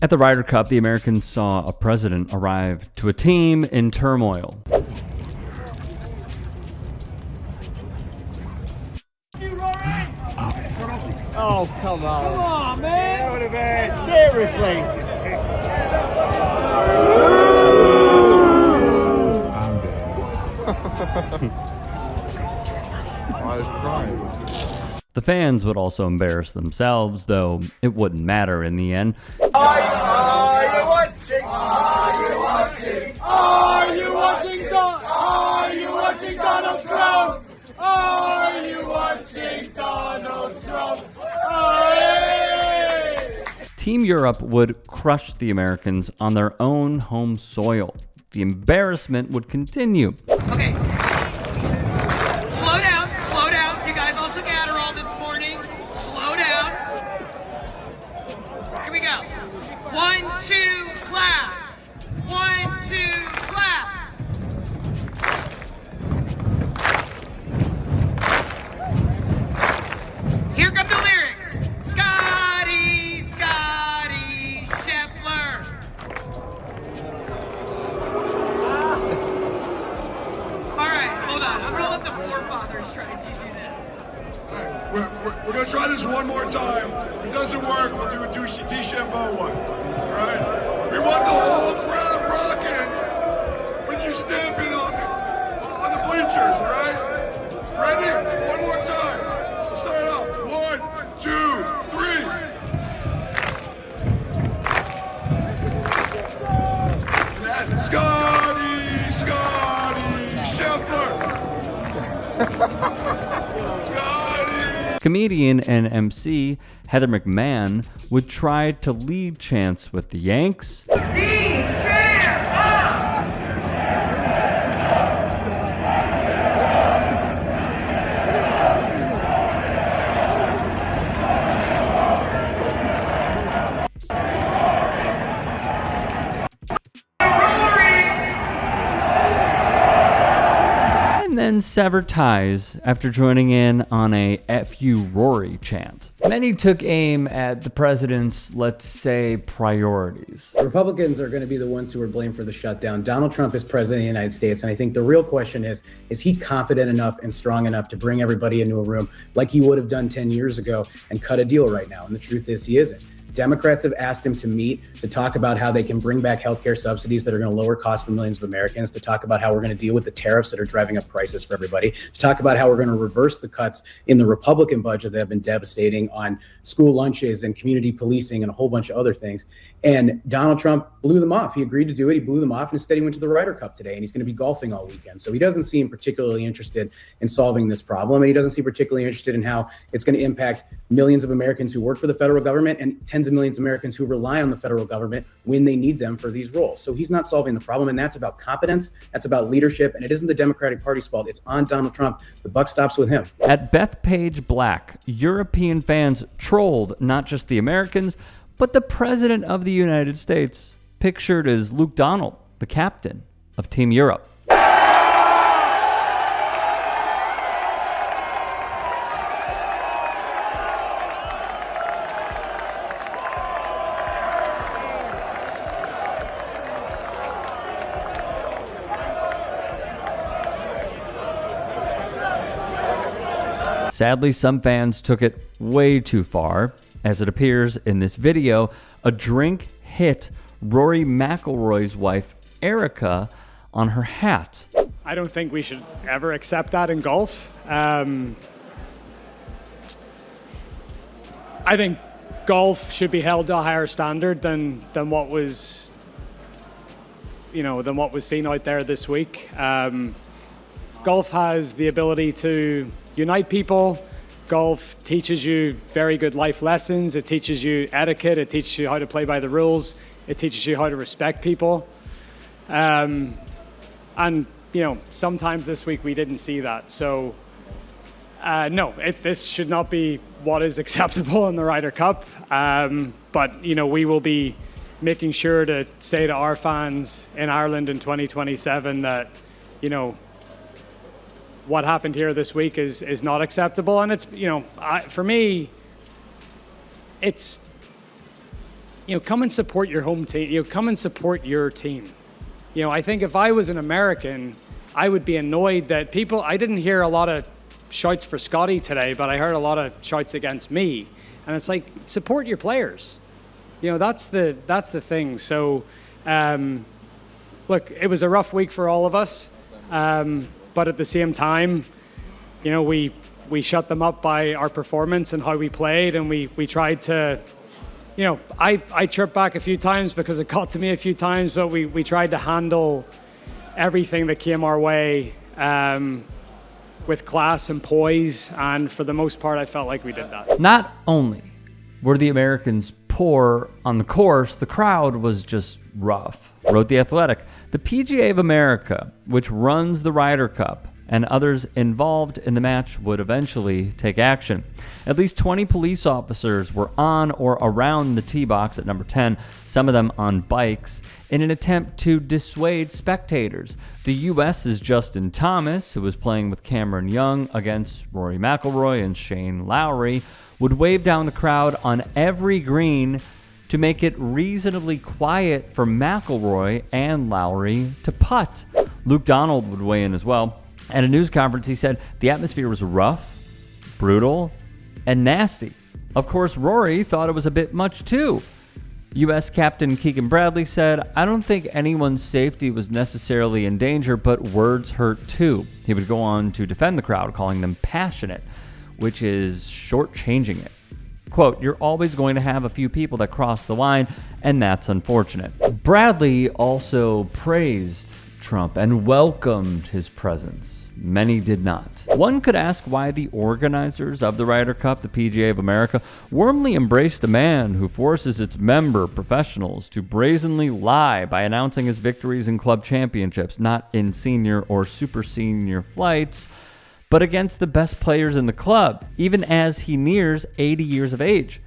At the Ryder Cup, the Americans saw a president arrive to a team in turmoil. Oh, come on. Come on, man. Seriously. I'm dead. I was crying. The fans would also embarrass themselves, though it wouldn't matter in the end. Are you watching? Are you watching? Are you watching? Are you watching Donald Trump? Are you watching Donald Trump? Team Europe would crush the Americans on their own home soil. The embarrassment would continue. Okay. Slow down. Slow down. You guys all took Adderall this morning. Slow down. Here we go. 1, 2, clap. 1, 2, clap. Here come the lyrics. Scotty Scheffler. All right, hold on. I'm gonna let the forefathers try and teach you this. All right, we're gonna try this one more time. If it doesn't work, we'll do a DeChambeau one. All right? We want the whole crowd rocking when you stamp in on the bleachers. All right? Ready? One more time. Let's start out. 1, 2, 3. And Scotty Scheffler. Comedian and MC Heather McMahon would try to lead chants with the Yanks. And then sever ties after joining in on a F you Rory chant. Many took aim at the president's, let's say, priorities. Republicans are going to be the ones who are blamed for the shutdown. Donald Trump is president of the United States, and I think the real question is he competent enough and strong enough to bring everybody into a room like he would have done 10 years ago and cut a deal right now? And the truth is he isn't. Democrats have asked him to meet to talk about how they can bring back healthcare subsidies that are going to lower costs for millions of Americans, to talk about how we're going to deal with the tariffs that are driving up prices for everybody, to talk about how we're going to reverse the cuts in the Republican budget that have been devastating on school lunches and community policing and a whole bunch of other things. And Donald Trump blew them off. He agreed to do it. He blew them off. And instead, he went to the Ryder Cup today, and he's going to be golfing all weekend. So he doesn't seem particularly interested in solving this problem. And he doesn't seem particularly interested in how it's going to impact millions of Americans who work for the federal government and tens of millions of Americans who rely on the federal government when they need them for these roles. So he's not solving the problem. And that's about competence. That's about leadership. And it isn't the Democratic Party's fault. It's on Donald Trump. The buck stops with him. At Bethpage Black, European fans trolled not just the Americans, but the President of the United States, pictured as Luke Donald, the captain of Team Europe. Sadly, some fans took it way too far. As it appears in this video, a drink hit Rory McIlroy's wife, Erica, on her hat. I don't think we should ever accept that in golf. I think golf should be held to a higher standard than what was, than what was seen out there this week. Golf has the ability to unite people. Golf teaches you very good life lessons. It teaches you etiquette. It teaches you how to play by the rules. It teaches you how to respect people. And, sometimes this week we didn't see that. So, no, this should not be what is acceptable in the Ryder Cup. But, we will be making sure to say to our fans in Ireland in 2027 that, what happened here this week is not acceptable. And it's, for me, it's, come and support your home team. Come and support your team. I think if I was an American, I would be annoyed that I didn't hear a lot of shouts for Scotty today, but I heard a lot of shouts against me. And it's like, support your players. That's the thing. So, look, it was a rough week for all of us. But at the same time, we shut them up by our performance and how we played, and we tried to, I chirped back a few times because it got to me a few times, but we tried to handle everything that came our way with class and poise, and for the most part, I felt like we did that. Not only were the Americans poor on the course, the crowd was just rough. Wrote The Athletic, the PGA of America, which runs the Ryder Cup, and others involved in the match would eventually take action. At least 20 police officers were on or around the tee box at number 10, some of them on bikes, in an attempt to dissuade spectators. The U.S.'s Justin Thomas, who was playing with Cameron Young against Rory McIlroy and Shane Lowry, would wave down the crowd on every green to make it reasonably quiet for McIlroy and Lowry to putt. Luke Donald would weigh in as well. At a news conference, he said the atmosphere was rough, brutal, and nasty. Of course, Rory thought it was a bit much too. U.S. Captain Keegan Bradley said, "I don't think anyone's safety was necessarily in danger, but words hurt too." He would go on to defend the crowd, calling them passionate, which is shortchanging it. Quote, "You're always going to have a few people that cross the line, and that's unfortunate." Bradley also praised Trump and welcomed his presence. Many did not. One could ask why the organizers of the Ryder Cup, the PGA of America, warmly embraced a man who forces its member professionals to brazenly lie by announcing his victories in club championships, not in senior or super senior flights, but against the best players in the club, even as he nears 80 years of age,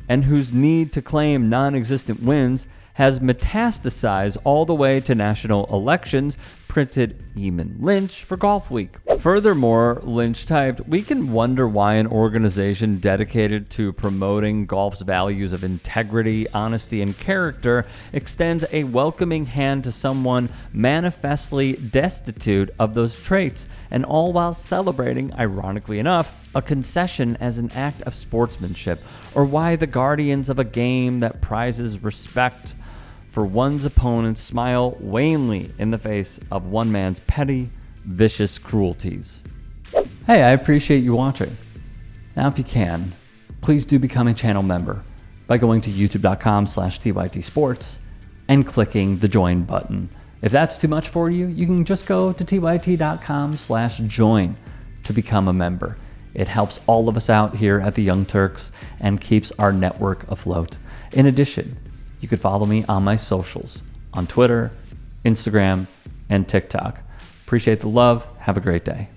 and whose need to claim non-existent wins has metastasized all the way to national elections, printed Eamon Lynch for Golf Week. Furthermore, Lynch typed, "We can wonder why an organization dedicated to promoting golf's values of integrity, honesty, and character extends a welcoming hand to someone manifestly destitute of those traits, and all while celebrating, ironically enough, a concession as an act of sportsmanship, or why the guardians of a game that prizes respect for one's opponents smile wanly in the face of one man's petty, vicious cruelties." Hey, I appreciate you watching. Now, if you can, please do become a channel member by going to youtube.com/tytsports and clicking the join button. If that's too much for you, you can just go to tyt.com/join to become a member. It helps all of us out here at the Young Turks and keeps our network afloat. In addition, you could follow me on my socials on Twitter, Instagram, and TikTok. Appreciate the love. Have a great day.